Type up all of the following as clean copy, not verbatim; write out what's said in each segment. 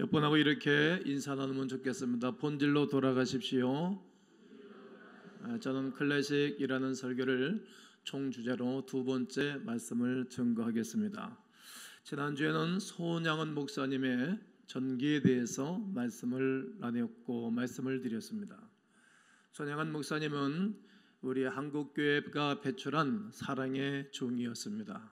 몇 번하고 이렇게 인사 나누면 좋겠습니다. 본질로 돌아가십시오. 저는 클래식이라는 설교를 총주제로 두 번째 말씀을 증거하겠습니다. 지난주에는 손양은 목사님의 전기에 대해서 말씀을 나눴고 말씀을 드렸습니다. 손양은 목사님은 우리 한국교회가 배출한 사랑의 종이었습니다.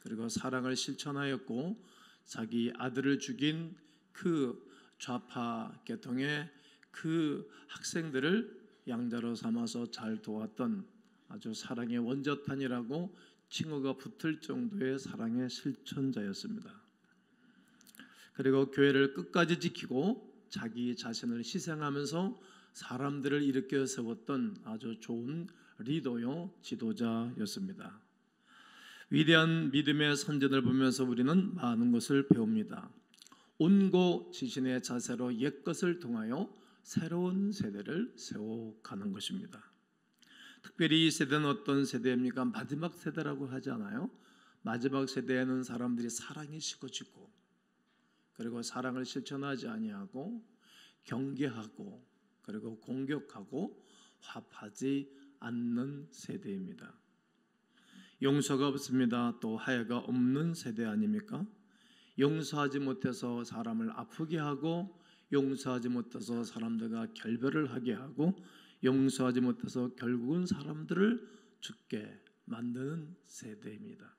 그리고 사랑을 실천하였고 자기 아들을 죽인 그 좌파 계통의 그 학생들을 양자로 삼아서 잘 도왔던 아주 사랑의 원저탄이라고 칭호가 붙을 정도의 사랑의 실천자였습니다. 그리고 교회를 끝까지 지키고 자기 자신을 희생하면서 사람들을 일으켜 세웠던 아주 좋은 리더요 지도자였습니다. 위대한 믿음의 선전을 보면서 우리는 많은 것을 배웁니다. 온고지신의 자세로 옛것을 통하여 새로운 세대를 세워가는 것입니다. 특별히 이 세대는 어떤 세대입니까? 마지막 세대라고 하지 않아요? 마지막 세대에는 사람들이 사랑이 식어지고 그리고 사랑을 실천하지 아니하고 경계하고 그리고 공격하고 화합하지 않는 세대입니다. 용서가 없습니다. 또 화해가 없는 세대 아닙니까? 용서하지 못해서 사람을 아프게 하고 용서하지 못해서 사람들과 결별을 하게 하고 용서하지 못해서 결국은 사람들을 죽게 만드는 세대입니다.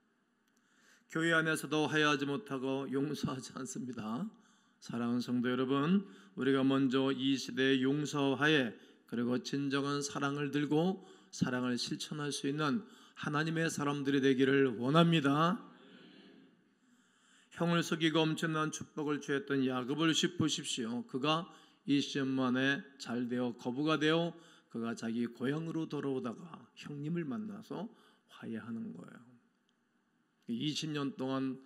교회 안에서도 화해하지 못하고 용서하지 않습니다. 사랑하는 성도 여러분, 우리가 먼저 이 시대의 용서와 화해 그리고 진정한 사랑을 들고 사랑을 실천할 수 있는 하나님의 사람들이 되기를 원합니다. 형을 속이고 엄청난 축복을 취했던 야곱을 보십시오. 그가 이 시험 만에 잘되어 거부가 되어 그가 자기 고향으로 돌아오다가 형님을 만나서 화해하는 거예요. 20년 동안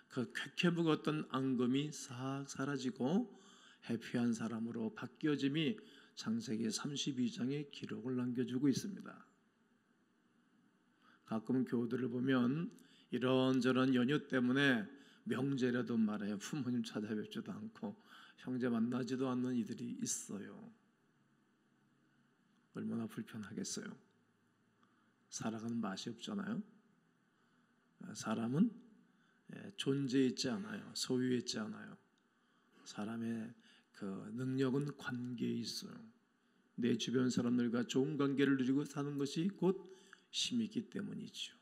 그 쾌쾌 묵었던 앙금이 싹 사라지고 해피한 사람으로 바뀌어짐이 창세기 32장의 기록을 남겨주고 있습니다. 가끔 교우들을 보면 이런저런 연유 때문에 명절에도 말해요. 부모님 찾아뵙지도 않고 형제 만나지도 않는 이들이 있어요. 얼마나 불편하겠어요. 사랑은 맛이 없잖아요. 사람은 존재에 있지 않아요. 소유에 있지 않아요. 사람의 그 능력은 관계에 있어요. 내 주변 사람들과 좋은 관계를 누리고 사는 것이 곧 힘이기 때문이죠.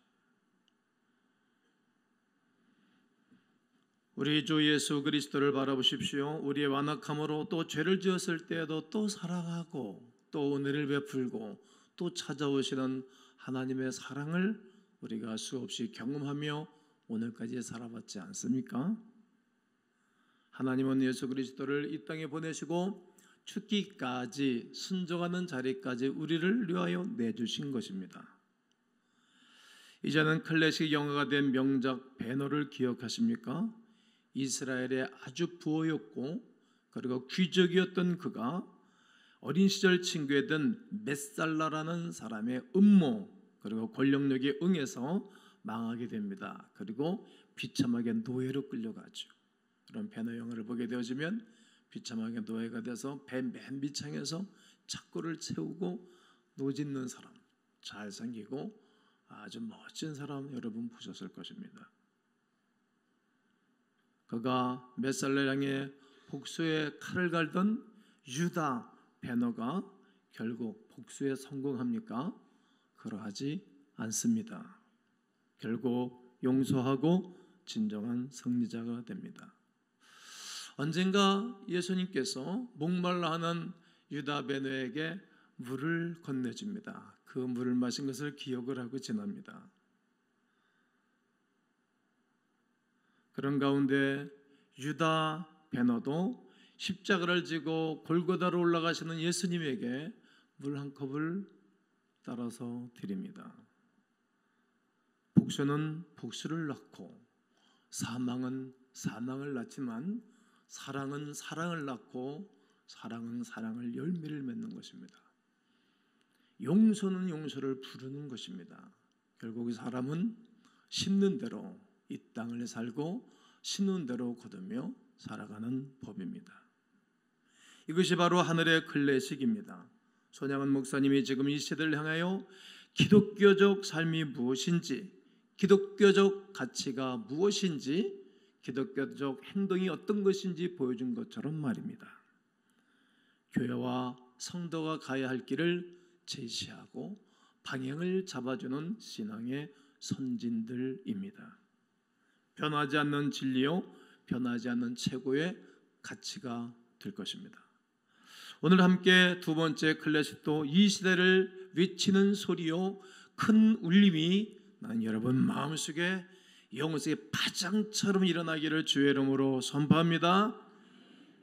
우리 주 예수 그리스도를 바라보십시오. 우리의 완악함으로 또 죄를 지었을 때에도 또 사랑하고 또 은혜를 베풀고 또 찾아오시는 하나님의 사랑을 우리가 수없이 경험하며 오늘까지 살아왔지 않습니까? 하나님은 예수 그리스도를 이 땅에 보내시고 죽기까지 순종하는 자리까지 우리를 위하여 내주신 것입니다. 이제는 클래식 영화가 된 명작 배너를 기억하십니까? 이스라엘의 아주 부호였고 그리고 귀족이었던 그가 어린 시절 친구였던 메살라라는 사람의 음모 그리고 권력력에 응해서 망하게 됩니다. 그리고 비참하게 노예로 끌려가죠. 그런 배너 영화를 보게 되어지면 비참하게 노예가 돼서 배 맨 밑창에서 착고를 채우고 노짓는 사람, 잘생기고 아주 멋진 사람 여러분 보셨을 것입니다. 그가 메살레랑의 복수의 칼을 갈던 유다 배너가 결국 복수에 성공합니까? 그러하지 않습니다. 결국 용서하고 진정한 승리자가 됩니다. 언젠가 예수님께서 목말라 하는 유다 배너에게 물을 건네줍니다. 그 물을 마신 것을 기억을 하고 지납니다. 그런 가운데 유다 배너도 십자가를 지고 골고다로 올라가시는 예수님에게 물 한 컵을 따라서 드립니다. 복수는 복수를 낳고 사망은 사망을 낳지만 사랑은 사랑을 낳고 사랑은 사랑을 열매를 맺는 것입니다. 용서는 용서를 부르는 것입니다. 결국 사람은 심는 대로 이 땅을 살고 심는 대로 거두며 살아가는 법입니다. 이것이 바로 하늘의 클래식입니다. 손양은 목사님이 지금 이 시대를 향하여 기독교적 삶이 무엇인지, 기독교적 가치가 무엇인지, 기독교적 행동이 어떤 것인지 보여준 것처럼 말입니다. 교회와 성도가 가야 할 길을 제시하고 방향을 잡아주는 신앙의 선진들입니다. 변하지 않는 진리요, 변하지 않는 최고의 가치가 될 것입니다. 오늘 함께 두 번째 클래식도 이 시대를 외치는 소리요, 큰 울림이 나는 여러분 마음속에 영혼의 파장처럼 일어나기를 주의 이름으로 선포합니다.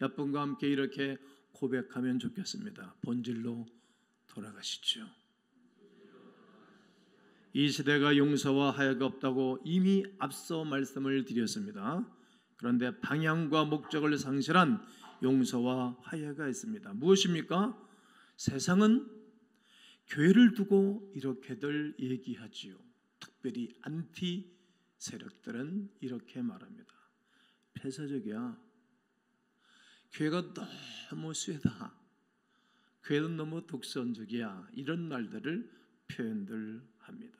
여러분과 함께 이렇게 고백하면 좋겠습니다. 본질로 돌아가시죠. 이 시대가 용서와 화해가 없다고 이미 앞서 말씀을 드렸습니다. 그런데 방향과 목적을 상실한 용서와 화해가 있습니다. 무엇입니까? 세상은 교회를 두고 이렇게들 얘기하지요. 특별히 안티 세력들은 이렇게 말합니다. 폐쇄적이야. 교회가 너무 쇠다. 교회는 너무 독선적이야. 이런 말들을 표현들 합니다.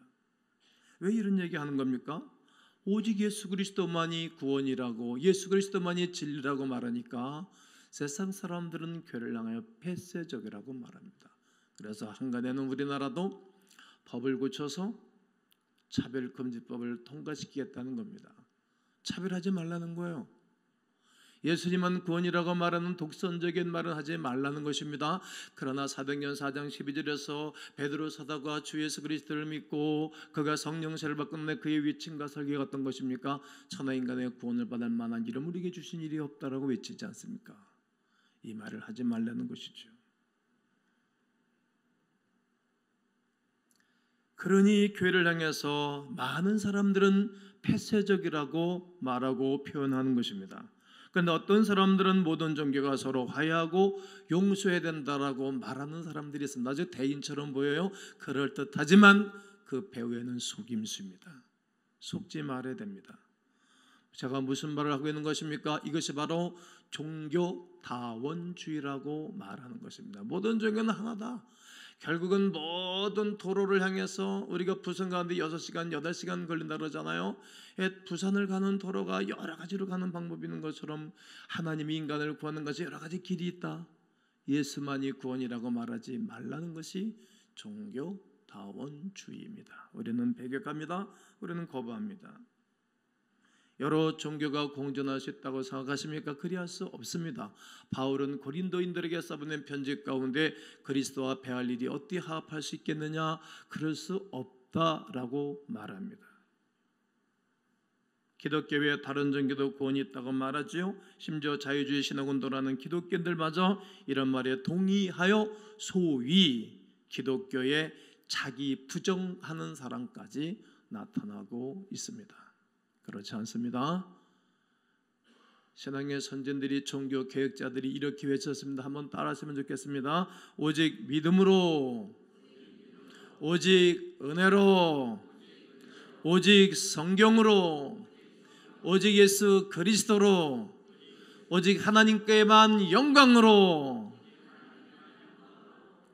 왜 이런 얘기하는 겁니까? 오직 예수 그리스도만이 구원이라고, 예수 그리스도만이 진리라고 말하니까 세상 사람들은 교회를 향하여 폐쇄적이라고 말합니다. 그래서 한간에는 우리나라도 법을 고쳐서 차별금지법을 통과시키겠다는 겁니다. 차별하지 말라는 거예요. 예수님은 구원이라고 말하는 독선적인 말은 하지 말라는 것입니다. 그러나 사도행전 4장 12절에서 베드로 사도가 주 예수 그리스도를 믿고 그가 성령세를 받고 그의 위침과 설계가 어떤 것입니까? 천하인간의 구원을 받을 만한 이름을 우리에게 주신 일이 없다라고 외치지 않습니까? 이 말을 하지 말라는 것이죠. 그러니 교회를 향해서 많은 사람들은 폐쇄적이라고 말하고 표현하는 것입니다. 그런데 어떤 사람들은 모든 종교가 서로 화해하고 용서해야 된다라고 말하는 사람들이 있습니다. 아주 대인처럼 보여요. 그럴듯하지만 그 배후에는 속임수입니다. 속지 말아야 됩니다. 제가 무슨 말을 하고 있는 것입니까? 이것이 바로 종교다원주의라고 말하는 것입니다. 모든 종교는 하나다. 결국은 모든 도로를 향해서 우리가 부산 가는데 6시간, 8시간 걸린다 그러잖아요. 부산을 가는 도로가 여러 가지로 가는 방법이 있는 것처럼 하나님이 인간을 구하는 것이 여러 가지 길이 있다. 예수만이 구원이라고 말하지 말라는 것이 종교다원주의입니다. 우리는 배격합니다. 우리는 거부합니다. 여러 종교가 공존할 수 있다고 생각하십니까? 그리할 수 없습니다. 바울은 고린도인들에게 써보낸 편지 가운데 그리스도와 배할 일이 어떻게 화합할 수 있겠느냐? 그럴 수 없다라고 말합니다. 기독교에 다른 종교도 구원이 있다고 말하지요. 심지어 자유주의 신학운동하는 기독교인들마저 이런 말에 동의하여 소위 기독교에 자기 부정하는 사람까지 나타나고 있습니다. 그렇지 않습니다. 신앙의 선진들이, 종교 개혁자들이 이렇게 외쳤습니다. 한번 따라하시면 좋겠습니다. 오직 믿음으로, 오직 은혜로, 오직 성경으로, 오직 예수 그리스도로, 오직 하나님께만 영광으로,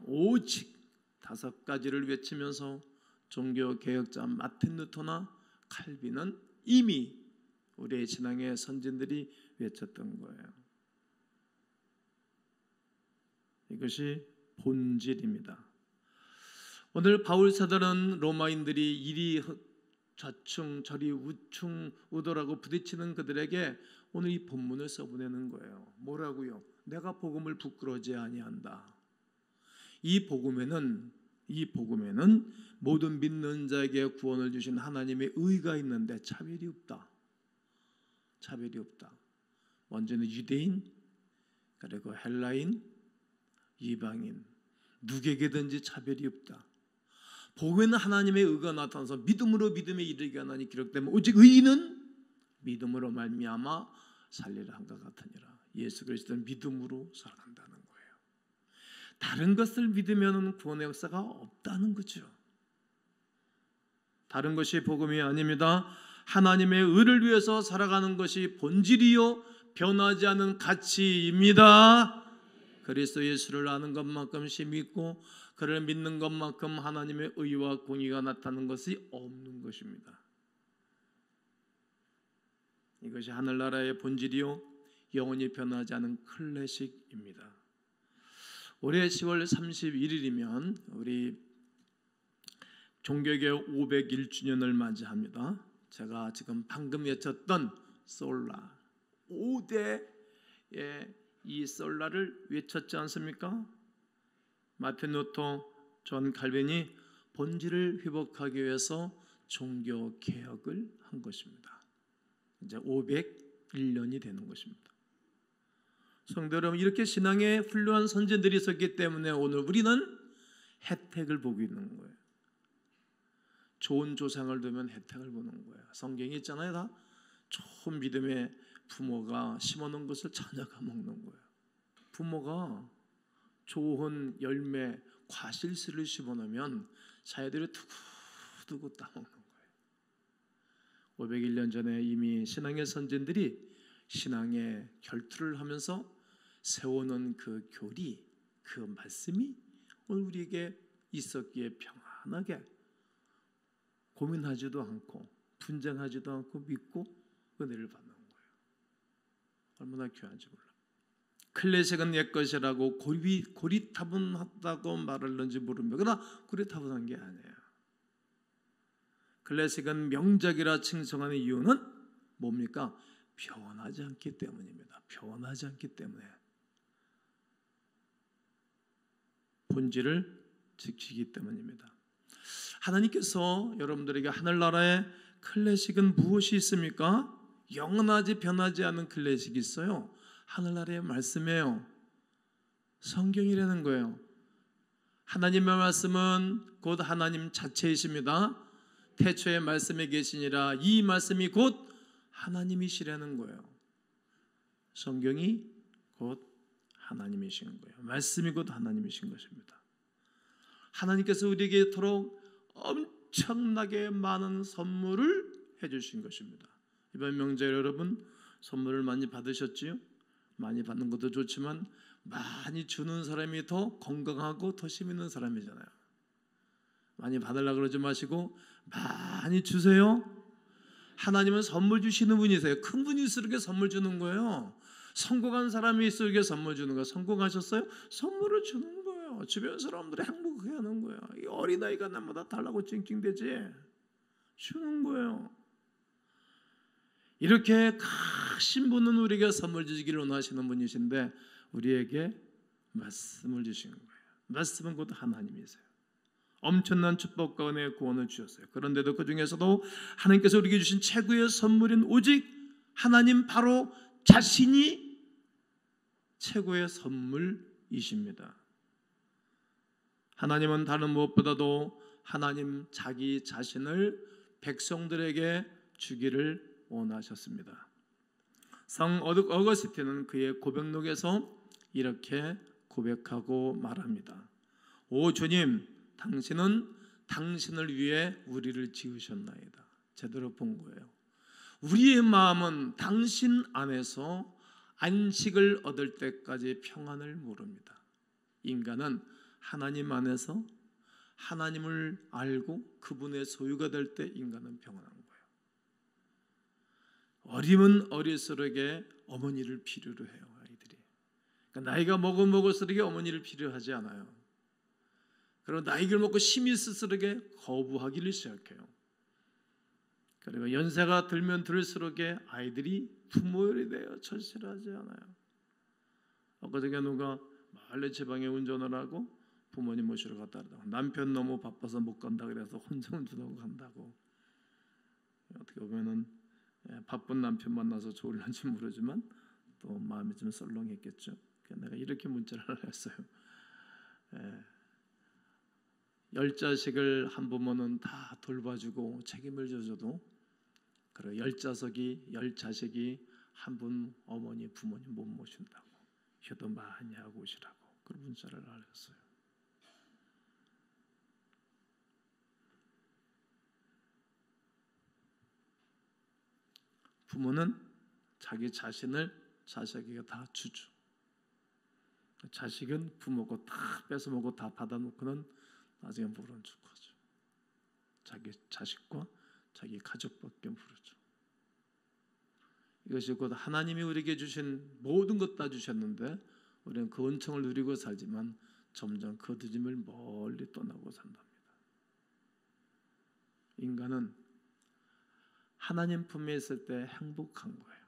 오직 5가지를 외치면서 종교 개혁자 마틴 루터나 칼빈은 이미 우리의 신앙의 선진들이 외쳤던 거예요. 이것이 본질입니다. 오늘 바울 사도는 로마인들이 이리 좌충 저리 우충 우도라고 부딪히는 그들에게 오늘 이 본문을 써보내는 거예요. 뭐라고요? 내가 복음을 부끄러워하지 아니한다. 이 복음에는 모든 믿는 자에게 구원을 주신 하나님의 의가 있는데 차별이 없다. 차별이 없다. 먼저는 유대인, 그리고 헬라인, 이방인, 누구에게든지 차별이 없다. 복음에는 하나님의 의가 나타나서 믿음으로 믿음에 이르게 하나니 기록되면 오직 의인은 믿음으로 말미암아 살리라 한 것 같으니라. 예수 그리스도는 믿음으로 살아간다는 거예요. 다른 것을 믿으면 구원의 역사가 없다는 거죠. 다른 것이 복음이 아닙니다. 하나님의 의를 위해서 살아가는 것이 본질이요 변하지 않는 가치입니다. 그리스도 예수를 아는 것만큼 믿고 그를 믿는 것만큼 하나님의 의와 공의가 나타나는 것이 없는 것입니다. 이것이 하늘나라의 본질이요 영원히 변하지 않은 클래식입니다. 올해 10월 31일이면 우리 종교개혁 501주년을 맞이합니다. 제가 지금 방금 외쳤던 솔라 5대의 이 솔라를 외쳤지 않습니까? 마틴 루터, 존 칼빈이 본질을 회복하기 위해서 종교 개혁을 한 것입니다. 이제 501년이 되는 것입니다. 성도 여러분, 이렇게 신앙에 훌륭한 선진들이 있었기 때문에 오늘 우리는 혜택을 보고 있는 거예요. 좋은 조상을 두면 혜택을 보는 거예요. 성경에 있잖아요. 다 좋은 믿음의 부모가 심어놓은 것을 자녀가 먹는 거예요. 부모가 좋은 열매, 과실씨를 심어놓으면 자녀들이 두고두고 따먹는 거예요. 501년 전에 이미 신앙의 선진들이 신앙의 결투를 하면서 세워놓은 그 교리, 그 말씀이 오늘 우리에게 있었기에 평안하게 고민하지도 않고 분쟁하지도 않고 믿고 은혜를 받는 거예요. 얼마나 귀한지 몰라요. 클래식은 옛 것이라고 고리타분하다고 말하는지 모릅니다. 그러나 고리타분한 게 아니에요. 클래식은 명작이라 칭송하는 이유는 뭡니까? 변하지 않기 때문입니다. 변하지 않기 때문에 본질을 지키기 때문입니다. 하나님께서 여러분들에게 하늘나라의 클래식은 무엇이 있습니까? 영원하지 변하지 않은 클래식이 있어요. 하늘나라의 말씀이에요. 성경이라는 거예요. 하나님의 말씀은 곧 하나님 자체이십니다. 태초에 말씀에 계시니라. 이 말씀이 곧 하나님이시라는 거예요. 성경이 곧 하나님이신 거예요. 말씀이 곧 하나님이신 것입니다. 하나님께서 우리에게 이토록 엄청나게 많은 선물을 해주신 것입니다. 이번 명절 여러분 선물을 많이 받으셨지요? 많이 받는 것도 좋지만 많이 주는 사람이 더 건강하고 더 힘 있는 사람이잖아요. 많이 받으려고 그러지 마시고 많이 주세요. 하나님은 선물 주시는 분이세요. 큰 분일수록 선물 주는 거예요. 성공한 사람이 있으게 선물 주는 거예요. 성공하셨어요? 선물을 주는 거예요. 주변 사람들이 행복하게 하는 거예요. 이 어린아이가 나보다 달라고 찡찡대지 주는 거예요. 이렇게 크신 분은 우리에게 선물 주시기를 원하시는 분이신데 우리에게 말씀을 주신 거예요. 말씀은 곧 하나님이세요. 엄청난 축복과 은혜의 구원을 주셨어요. 그런데도 그 중에서도 하나님께서 우리에게 주신 최고의 선물인 오직 하나님 바로 자신이 최고의 선물이십니다. 하나님은 다른 무엇보다도 하나님 자기 자신을 백성들에게 주기를 원하셨습니다. 성 어거스틴은 그의 고백록에서 이렇게 고백하고 말합니다. 오 주님, 당신은 당신을 위해 우리를 지으셨나이다. 제대로 본 거예요. 우리의 마음은 당신 안에서 안식을 얻을 때까지 평안을 모릅니다. 인간은 하나님 안에서 하나님을 알고 그분의 소유가 될 때 인간은 평안한 거예요. 어림은 어릴수록에 어머니를 필요로 해요. 아이들이. 그러니까 나이가 먹을수록 어머니를 필요하지 않아요. 그리고 나이를 먹고 힘이 있을수록 거부하기를 시작해요. 그리고 연세가 들면 들수록 아이들이 부모열이 돼요. 절실하지 않아요. 엊그저께 누가 말래 지방에 운전을 하고 부모님 모시러 갔다 그러다가 남편 너무 바빠서 못 간다 그래서 혼자 운전하고 간다고. 어떻게 보면은 바쁜 남편 만나서 좋을런지 모르지만 또 마음이 좀 썰렁했겠죠. 내가 이렇게 문자를 했어요. 10자식을 한 부모는 다 돌봐주고 책임을 져줘도 그리고 10자식이 한 분 어머니 부모님 못 모신다고 효도 많이 하고 오시라고 그런 문자를 알렸어요. 부모는 자기 자신을 자식에게 다 주죠. 자식은 부모고 다 뺏어먹고 다 받아놓고는 나중에 모른 척하죠. 자기 자식과 자기 가족밖에 모르죠. 이것이 곧 하나님이 우리에게 주신 모든 것 다 주셨는데 우리는 그 은총을 누리고 살지만 점점 그 뒤짐을 멀리 떠나고 산답니다. 인간은 하나님 품에 있을 때 행복한 거예요.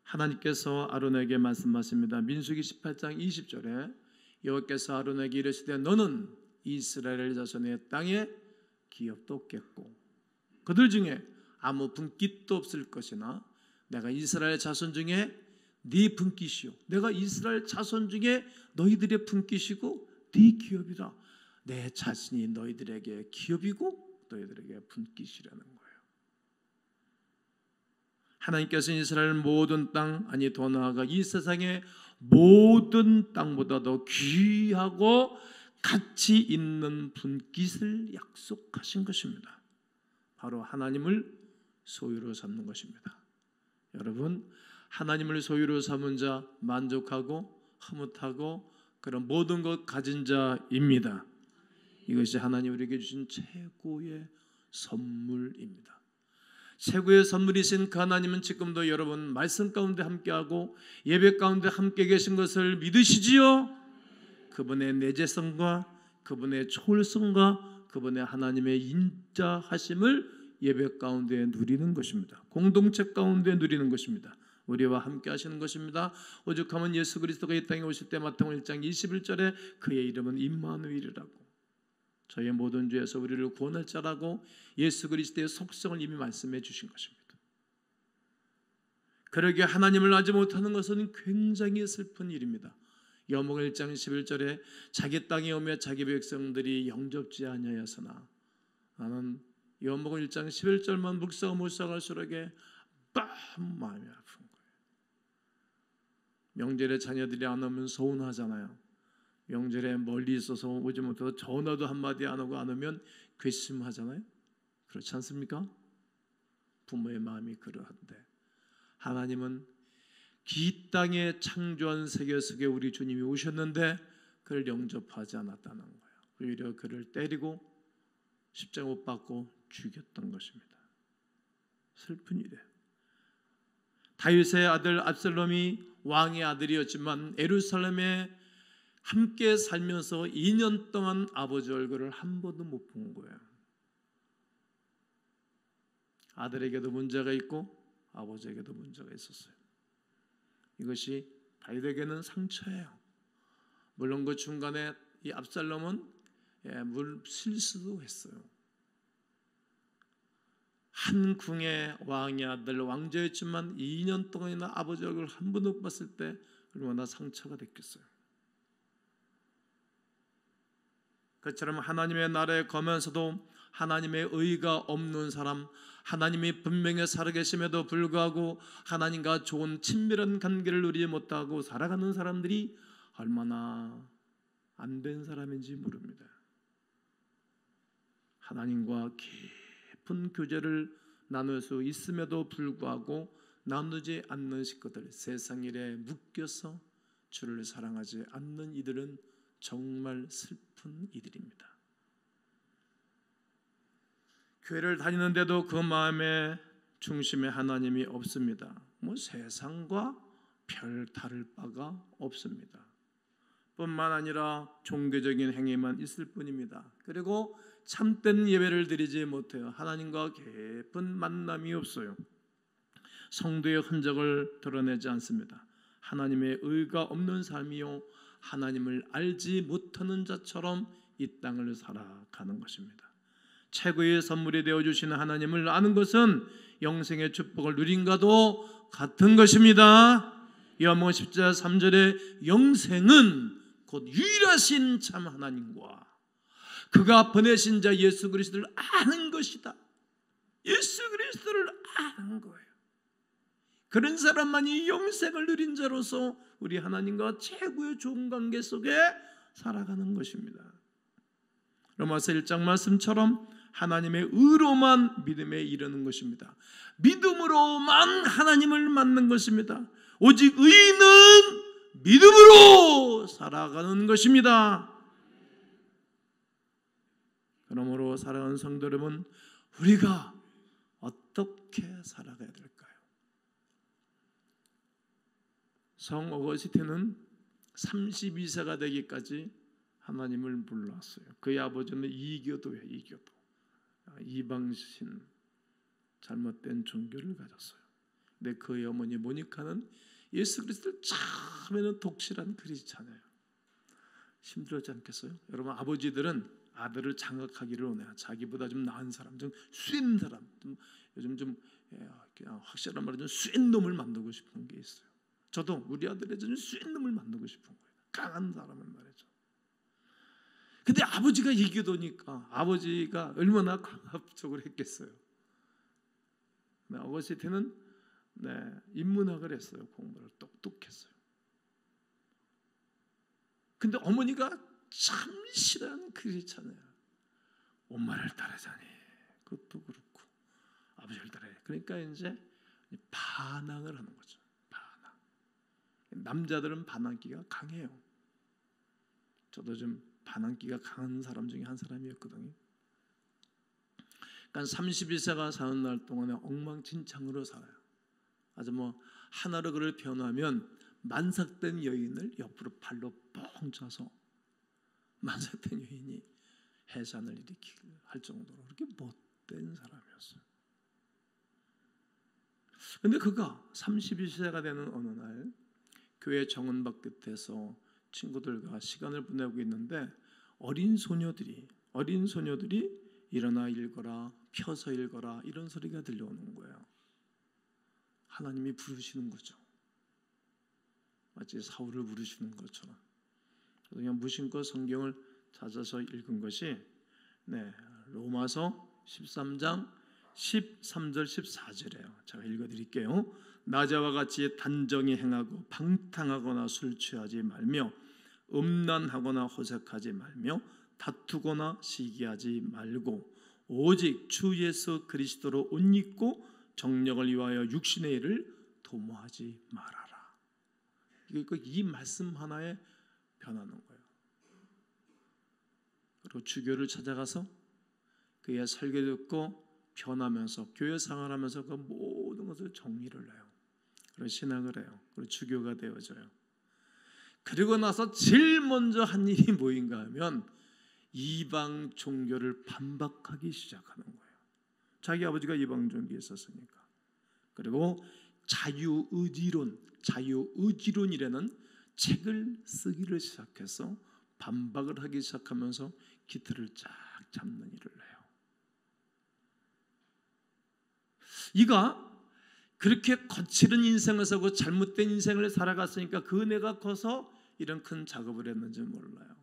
하나님께서 아론에게 말씀하십니다. 민수기 18장 20절에 여호와께서 아론에게 이르시되 너는 이스라엘 자손의 땅에 기업도 없겠고 그들 중에 아무 분깃도 없을 것이나 내가 이스라엘 자손 중에 네 분깃이요 내가 이스라엘 자손 중에 너희들의 분깃이고 네 기업이라. 내 자신이 너희들에게 기업이고 너희들에게 분깃이라는 거예요. 하나님께서 이스라엘 모든 땅, 아니 더 나아가 이 세상의 모든 땅보다 더 귀하고 가치 있는 분깃을 약속하신 것입니다. 바로 하나님을 소유로 삼는 것입니다. 여러분, 하나님을 소유로 삼은 자 만족하고 흐뭇하고 그런 모든 것 가진 자입니다. 이것이 하나님 우리에게 주신 최고의 선물입니다. 최고의 선물이신 그 하나님은 지금도 여러분 말씀 가운데 함께하고 예배 가운데 함께 계신 것을 믿으시지요? 그분의 내재성과 그분의 초월성과 그분의 하나님의 인자하심을 예배 가운데 누리는 것입니다. 공동체 가운데 누리는 것입니다. 우리와 함께 하시는 것입니다. 오죽하면 예수 그리스도가 이 땅에 오실 때 마태복음 1장 21절에 그의 이름은 임마누엘이라고 저의 모든 죄에서 우리를 구원할 자라고 예수 그리스도의 속성을 이미 말씀해 주신 것입니다. 그러기에 하나님을 알지 못하는 것은 굉장히 슬픈 일입니다. 요한복음 1장 11절에 자기 땅에 오며 자기 백성들이 영접지 아니하였으나 나는 요한복음 1장 11절만 묵상하고 묵상할수록에 마음이 아픈 거예요. 명절에 자녀들이 안 오면 서운하잖아요. 명절에 멀리 있어서 오지 못해서 전화도 한마디 안 하고 안 오면 괘씸하잖아요. 그렇지 않습니까? 부모의 마음이 그러한데 하나님은 이 땅에 창조한 세계 속에 우리 주님이 오셨는데 그를 영접하지 않았다는 거예요. 오히려 그를 때리고 십자가 못 박고 죽였던 것입니다. 슬픈 일이에요. 다윗의 아들 압살롬이 왕의 아들이었지만 예루살렘에 함께 살면서 2년 동안 아버지 얼굴을 한 번도 못 본 거예요. 아들에게도 문제가 있고 아버지에게도 문제가 있었어요. 이것이 다윗에게는 상처예요. 물론 그 중간에 이 압살롬은 실수도 했어요. 한 궁의 왕의 아들 왕자였지만 2년 동안이나 아버지 얼굴을 한 번도 못 봤을 때 얼마나 상처가 됐겠어요. 그처럼 하나님의 나라에 거면서도 하나님의 의가 없는 사람, 하나님이 분명히 살아계심에도 불구하고 하나님과 좋은 친밀한 관계를 누리지 못하고 살아가는 사람들이 얼마나 안 된 사람인지 모릅니다. 하나님과 깊은 교제를 나눌 수 있음에도 불구하고 나누지 않는 식구들, 세상 일에 묶여서 주를 사랑하지 않는 이들은 정말 슬픈 이들입니다. 교회를 다니는데도 그 마음의 중심에 하나님이 없습니다. 세상과 별 다를 바가 없습니다. 뿐만 아니라 종교적인 행위만 있을 뿐입니다. 그리고 참된 예배를 드리지 못해요. 하나님과 깊은 만남이 없어요. 성도의 흔적을 드러내지 않습니다. 하나님의 의가 없는 삶이요 하나님을 알지 못하는 자처럼 이 땅을 살아가는 것입니다. 최고의 선물이 되어주시는 하나님을 아는 것은 영생의 축복을 누린과도 같은 것입니다. 요한복음 10장 3절에 영생은 곧 유일하신 참 하나님과 그가 보내신 자 예수 그리스도를 아는 것이다. 예수 그리스도를 아는 거예요. 그런 사람만이 영생을 누린 자로서 우리 하나님과 최고의 좋은 관계 속에 살아가는 것입니다. 로마서 1장 말씀처럼 하나님의 의로만 믿음에 이르는 것입니다. 믿음으로만 하나님을 만난 것입니다. 오직 의인은 믿음으로 살아가는 것입니다. 그러므로 사랑하는 성도 여러분, 우리가 어떻게 살아가야 될까요? 성 어거스틴은 32세가 되기까지 하나님을 몰랐어요. 그의 아버지는 이교도예요. 이교도. 이방신, 잘못된 종교를 가졌어요. 근데 그의 어머니 모니카는 예수 그리스도를 처음에는 독실한 크리스찬이에요. 힘들었지 않겠어요? 여러분, 아버지들은 아들을 장악하기를 원해요. 자기보다 좀 나은 사람, 좀 쇠인 사람, 요즘 좀 그냥 확실한 말로 좀 쇠인 놈을 만들고 싶은 게 있어요. 저도 우리 아들의 좀 쇠인 놈을 만들고 싶은 거예요. 강한 사람을 말이죠. 근데 아버지가 이교도니까 아버지가 얼마나 강압적으로 했겠어요. 어거스틴은 인문학을 했어요. 공부를 똑똑했어요. 근데 어머니가 참 싫어하는 크리스찬이에요. 엄마를 따르자니 그것도 그렇고 아버지를 따라야. 그러니까 이제 반항을 하는 거죠. 반항. 남자들은 반항기가 강해요. 저도 좀 반항기가 강한 사람 중에 한 사람이었거든요. 그러니까 32세가 사는 날 동안에 엉망진창으로 살아요. 아주 하나로 그를 변호하면 만삭된 여인을 옆으로 발로 뻥 쳐서 만삭된 여인이 해산을 일으키게 할 정도로 그렇게 못된 사람이었어요. 그런데 그가 32세가 되는 어느 날 교회 정원밖 끝에서 친구들과 시간을 보내고 있는데 어린 소녀들이 일어나 읽어라, 펴서 읽어라 이런 소리가 들려오는 거예요. 하나님이 부르시는 거죠. 마치 사울을 부르시는 것처럼. 그냥 무심코 성경을 찾아서 읽은 것이 로마서 13장 13절 14절이에요. 제가 읽어드릴게요. 나자와 같이 단정히 행하고 방탕하거나 술 취하지 말며 음란하거나 호색하지 말며 다투거나 시기하지 말고 오직 주 예수 그리스도로 옷 입고 정력을 위하여 육신의 일을 도모하지 말아라. 이 말씀 하나에 변하는 거예요. 그리고 주교를 찾아가서 그의 설교 듣고 변하면서 교회 생활하면서 그 모든 것을 정리를 해요. 그리고 신학을 해요. 그리고 주교가 되어져요. 그리고 나서 제일 먼저 한 일이 뭐인가 하면 이방 종교를 반박하기 시작하는 거예요. 자기 아버지가 이방 종교에 있었으니까. 그리고 자유의지론이라는 책을 쓰기를 시작해서 반박을 하기 시작하면서 기틀을 쫙 잡는 일을 해요. 이가 그렇게 거칠은 인생을 살고 잘못된 인생을 살아갔으니까 그 은혜가 커서 이런 큰 작업을 했는지 몰라요.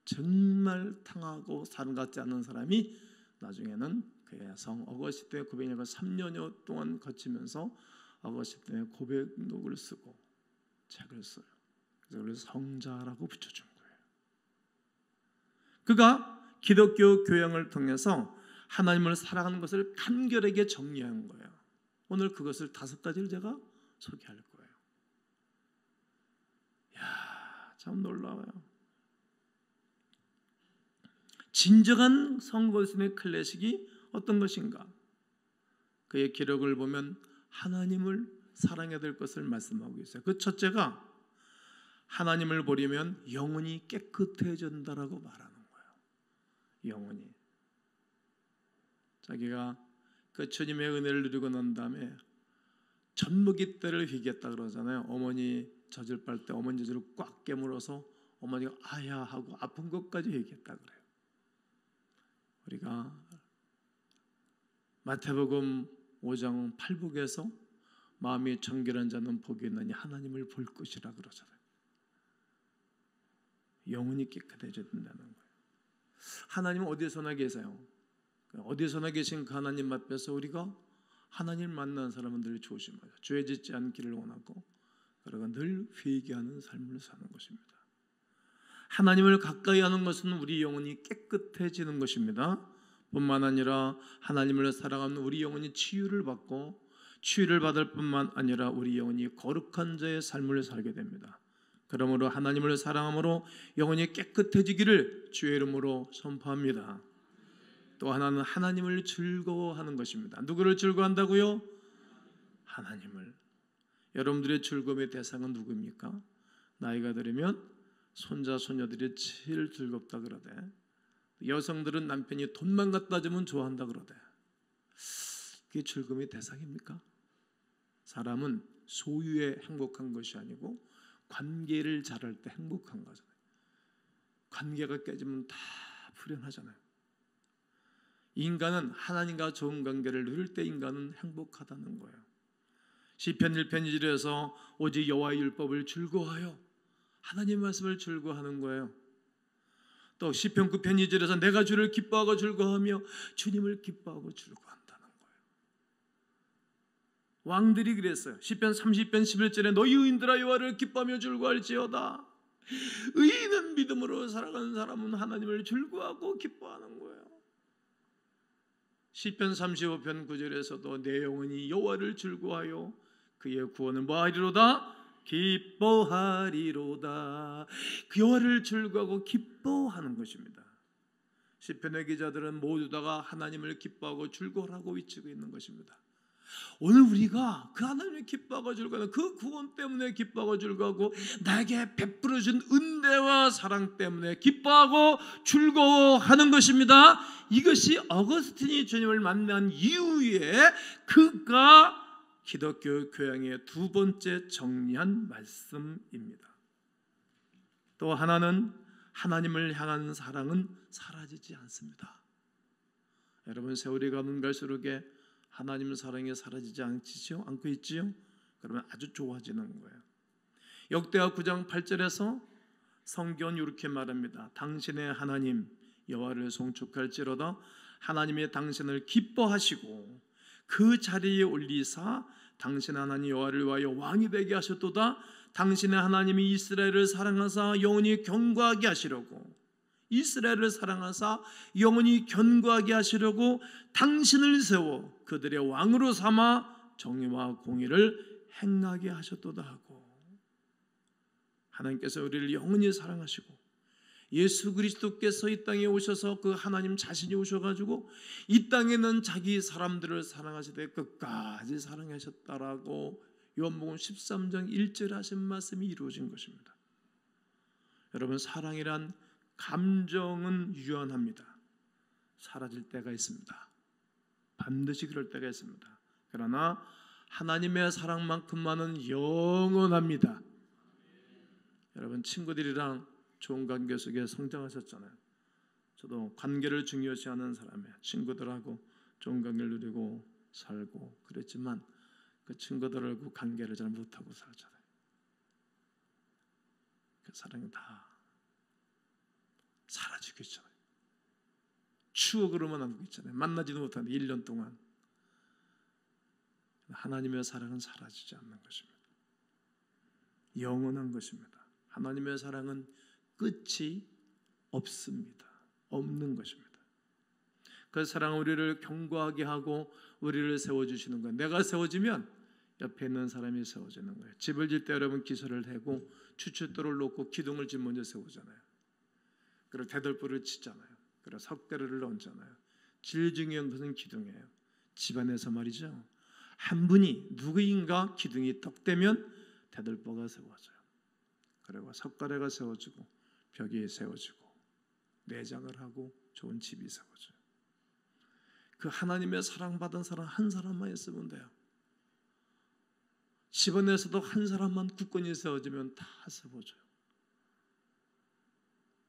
정말 탕하고 사람 같지 않은 사람이 나중에는 그의 성 어거스틴의 고백을 3년여 동안 거치면서 어거스틴의 고백록을 쓰고 책을 써요. 그래서 성자라고 붙여준 거예요. 그가 기독교 교양을 통해서 하나님을 사랑하는 것을 간결하게 정리한 거예요. 오늘 그것을 5가지를 제가 소개할 거예요. 이야, 참 놀라워요. 진정한 성거스틴의 클래식이 어떤 것인가? 그의 기록을 보면 하나님을 사랑해야 될 것을 말씀하고 있어요. 그 첫째가 하나님을 보려면 영혼이 깨끗해진다라고 말하는 거예요. 영혼이. 자기가 그 주님의 은혜를 누리고 난 다음에 젖먹이 때를 회개했다 그러잖아요. 어머니 젖을 빨 때 어머니 젖을 꽉 깨물어서 어머니가 아야 하고 아픈 것까지 회개했다 그래요. 우리가 마태복음 5장 8북에서 마음이 정결한 자는 복이 있느니 하나님을 볼 것이라 그러잖아요. 영혼이 깨끗해져야 된다는 거예요. 하나님은 어디서나 계세요. 어디서나 계신 그 하나님 앞에서 우리가 하나님을 만나는 사람은 늘 조심하죠. 죄 짓지 않기를 원하고 그리고 늘 회개하는 삶을 사는 것입니다. 하나님을 가까이 하는 것은 우리 영혼이 깨끗해지는 것입니다. 뿐만 아니라 하나님을 사랑하는 우리 영혼이 치유를 받고 치유를 받을 뿐만 아니라 우리 영혼이 거룩한 자의 삶을 살게 됩니다. 그러므로 하나님을 사랑함으로 영혼이 깨끗해지기를 주의 이름으로 선포합니다. 또 하나는 하나님을 즐거워하는 것입니다. 누구를 즐거워한다고요? 하나님을. 여러분들의 즐거움의 대상은 누구입니까? 나이가 들으면 손자 손녀들이 제일 즐겁다 그러대. 여성들은 남편이 돈만 갖다 주면 좋아한다 그러대. 그게 즐거움의 대상입니까? 사람은 소유에 행복한 것이 아니고 관계를 잘할 때 행복한 거잖아요. 관계가 깨지면 다 불행하잖아요. 인간은 하나님과 좋은 관계를 누릴 때 인간은 행복하다는 거예요. 시편 1편 2절에서 오직 여호와의 율법을 즐거워하여 하나님의 말씀을 즐거워하는 거예요. 또 시편 9편 2절에서 내가 주를 기뻐하고 즐거워하며 주님을 기뻐하고 즐거워한다는 거예요. 왕들이 그랬어요. 시편 30편 11절에 너희 의인들아 여호와를 기뻐하며 즐거워할지어다. 의인은 믿음으로 살아가는 사람은 하나님을 즐거워하고 기뻐하는 거예요. 시편 35편 9절에서도 내 영혼이 여호와를 즐거워하여 그의 구원을 뭐하리로다? 기뻐하리로다. 그 여호와를 즐거워하고 기뻐하는 것입니다. 시편의 기자들은 모두 다가 하나님을 기뻐하고 즐거워하고 외치고 있는 것입니다. 오늘 우리가 그 하나님을 기뻐하고 즐거워하는 그 구원 때문에 기뻐하고 즐거워하고 나에게 베풀어준 은혜와 사랑 때문에 기뻐하고 즐거워하는 것입니다. 이것이 어거스틴이 주님을 만난 이후에 그가 기독교 교양의 두 번째 정리한 말씀입니다. 또 하나는 하나님을 향한 사랑은 사라지지 않습니다. 여러분 세월이 가면 갈수록에 하나님 사랑이 사라지지 않고 있지요? 그러면 아주 좋아지는 거예요. 역대하 9장 8절에서 성경은 이렇게 말합니다. 당신의 하나님 여호와를 송축할지로다 하나님의 당신을 기뻐하시고 그 자리에 올리사 당신 하나님 여호와를 위하여 왕이 되게 하셨도다. 당신의 하나님이 이스라엘을 사랑하사 영원히 견고하게 하시려고 이스라엘을 사랑하사 영원히 견고하게 하시려고 당신을 세워 그들의 왕으로 삼아 정의와 공의를 행하게 하셨도다 하고 하나님께서 우리를 영원히 사랑하시고 예수 그리스도께서 이 땅에 오셔서 그 하나님 자신이 오셔가지고 이 땅에는 자기 사람들을 사랑하시되 끝까지 사랑하셨다라고 요한복음 13장 1절에 하신 말씀이 이루어진 것입니다. 여러분 사랑이란 감정은 유연합니다. 사라질 때가 있습니다. 반드시 그럴 때가 있습니다. 그러나 하나님의 사랑만큼만은 영원합니다. 여러분 친구들이랑 좋은 관계 속에 성장하셨잖아요. 저도 관계를 중요시하는 사람이에요. 친구들하고 좋은 관계를 누리고 살고 그랬지만 그 친구들하고 관계를 잘 못하고 살잖아요. 그 사랑이 다 사라지고 있잖아요. 추억으로만 남고 있잖아요. 만나지도 못하는데 1년 동안. 하나님의 사랑은 사라지지 않는 것입니다. 영원한 것입니다. 하나님의 사랑은 끝이 없습니다. 없는 것입니다. 그 사랑은 우리를 견고하게 하고 우리를 세워주시는 거예요. 내가 세워지면 옆에 있는 사람이 세워지는 거예요. 집을 질 때 여러분 기초를 대고 추춧돌을 놓고 기둥을 집 먼저 세우잖아요. 그리고 대들보를 치잖아요. 그리고 석대를 얹잖아요. 제일 중요한 것은 기둥이에요. 집안에서 말이죠. 한 분이 누구인가 기둥이 턱 되면 대들보가 세워져요. 그리고 석가래가 세워지고 벽이 세워지고 내장을 하고 좋은 집이 세워져요. 그 하나님의 사랑받은 사람 한 사람만 있으면 돼요. 집안에서도 한 사람만 굳건히 세워지면 다 세워져요.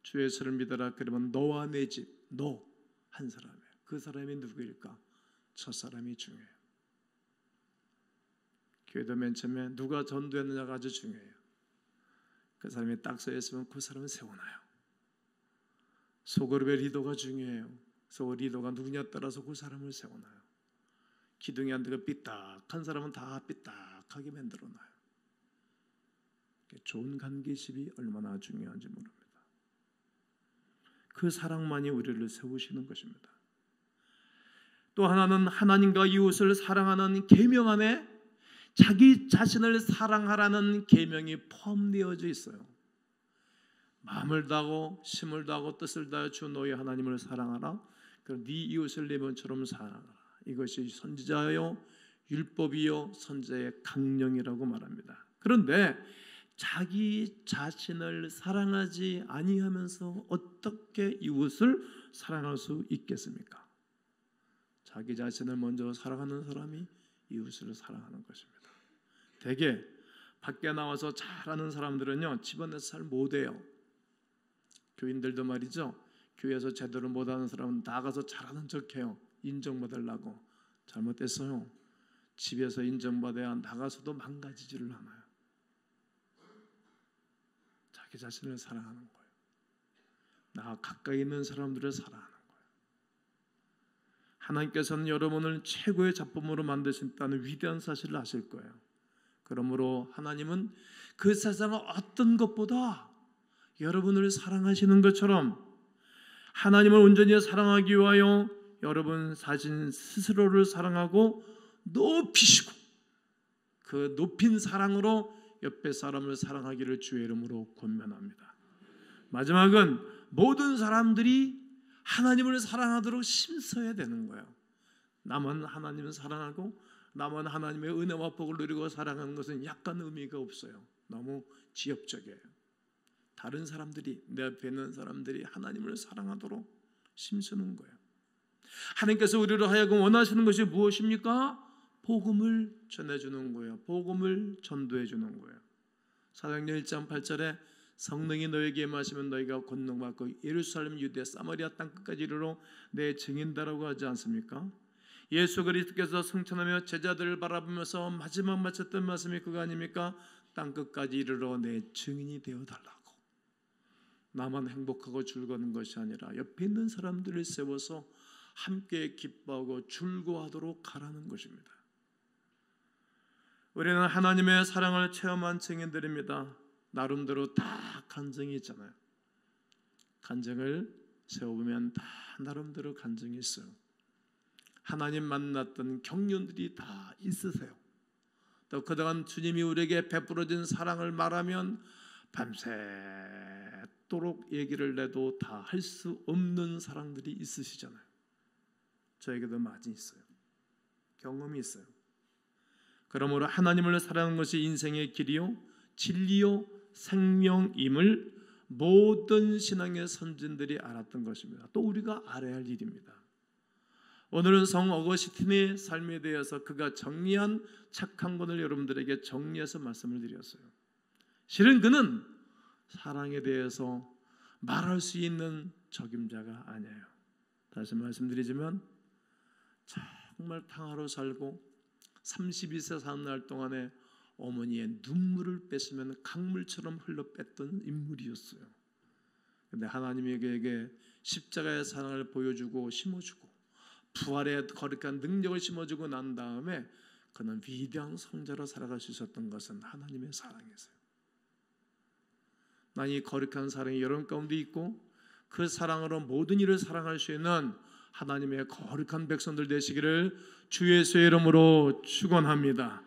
주 예수를 믿어라 그러면 너와 내 집, 너 한 사람이에요. 그 사람이 누구일까? 첫 사람이 중요해요. 교회도 맨 처음에 누가 전도했느냐가 아주 중요해요. 그 사람이 딱 서 있으면 그 사람은 세워놔요. 소그룹의 리더가 중요해요. 소그룹 리더가 누구냐에 따라서 그 사람을 세워놔요. 기둥이 안 되고 삐딱한 사람은 다 삐딱하게 만들어놔요. 좋은 관계십이 얼마나 중요한지 모릅니다. 그 사랑만이 우리를 세우시는 것입니다. 또 하나는 하나님과 이웃을 사랑하는 계명 안에 자기 자신을 사랑하라는 계명이 포함되어져 있어요. 마음을 다하고 힘을 다하고 뜻을 다하여 주 너희 하나님을 사랑하라. 그리고 네 이웃을 네 몸처럼 사랑하라. 이것이 선지자요 율법이요 선지자의 강령이라고 말합니다. 그런데 자기 자신을 사랑하지 아니하면서 어떻게 이웃을 사랑할 수 있겠습니까? 자기 자신을 먼저 사랑하는 사람이 이웃을 사랑하는 것입니다. 대개 밖에 나와서 잘하는 사람들은요 집안에서 잘 못해요. 교인들도 말이죠. 교회에서 제대로 못하는 사람은 나가서 잘하는 척해요. 인정받으려고. 잘못됐어요. 집에서 인정받아야 나가서도 망가지지를 않아요. 자기 자신을 사랑하는 거예요. 나 가까이 있는 사람들을 사랑하는 거예요. 하나님께서는 여러분을 최고의 작품으로 만드신다는 위대한 사실을 아실 거예요. 그러므로 하나님은 그 세상의 어떤 것보다 여러분을 사랑하시는 것처럼 하나님을 온전히 사랑하기 위하여 여러분 자신 스스로를 사랑하고 높이시고 그 높인 사랑으로 옆에 사람을 사랑하기를 주의 이름으로 권면합니다. 마지막은 모든 사람들이 하나님을 사랑하도록 힘써야 되는 거예요. 남은 하나님을 사랑하고 남은 하나님의 은혜와 복을 누리고 사랑하는 것은 약간 의미가 없어요. 너무 지엽적이에요. 다른 사람들이 내 앞에 있는 사람들이 하나님을 사랑하도록 힘쓰는 거예요. 하나님께서 우리로 하여금 원하시는 것이 무엇입니까? 복음을 전해주는 거예요. 복음을 전도해 주는 거예요. 사도행전 1장 8절에 성령이 너에게 임하시면 너희가 권능받고 예루살렘, 유대, 사마리아 땅 끝까지 이르러 내 증인다라고 하지 않습니까? 예수 그리스도께서 승천하며 제자들을 바라보면서 마지막 마쳤던 말씀이 그거 아닙니까? 땅 끝까지 이르러 내 증인이 되어달라고. 나만 행복하고 즐거운 것이 아니라 옆에 있는 사람들을 세워서 함께 기뻐하고 즐거워하도록 하라는 것입니다. 우리는 하나님의 사랑을 체험한 증인들입니다. 나름대로 다 간증이 있잖아요. 간증을 세워보면 다 나름대로 간증이 있어요. 하나님 만났던 경륜들이 다 있으세요. 또 그동안 주님이 우리에게 베풀어진 사랑을 말하면 밤새도록 얘기를 내도 다 할 수 없는 사랑들이 있으시잖아요. 저에게도 많이 있어요. 경험이 있어요. 그러므로 하나님을 사랑하는 것이 인생의 길이요 진리요 생명임을 모든 신앙의 선진들이 알았던 것입니다. 또 우리가 알아야 할 일입니다. 오늘은 성 어거스틴의 삶에 대해서 그가 정리한 책 한 권을 여러분들에게 정리해서 말씀을 드렸어요. 실은 그는 사랑에 대해서 말할 수 있는 적임자가 아니에요. 다시 말씀드리지만 정말 탕하로 살고 32세 사는 날 동안에 어머니의 눈물을 뺐으면 강물처럼 흘러 뺐던 인물이었어요. 그런데 하나님이 그에게 십자가의 사랑을 보여주고 심어주고 부활의 거룩한 능력을 심어주고 난 다음에 그는 위대한 성자로 살아갈 수 있었던 것은 하나님의 사랑이었어요. 난 이 거룩한 사랑이 여러분 가운데 있고 그 사랑으로 모든 일을 사랑할 수 있는 하나님의 거룩한 백성들 되시기를 주 예수의 이름으로 축원합니다.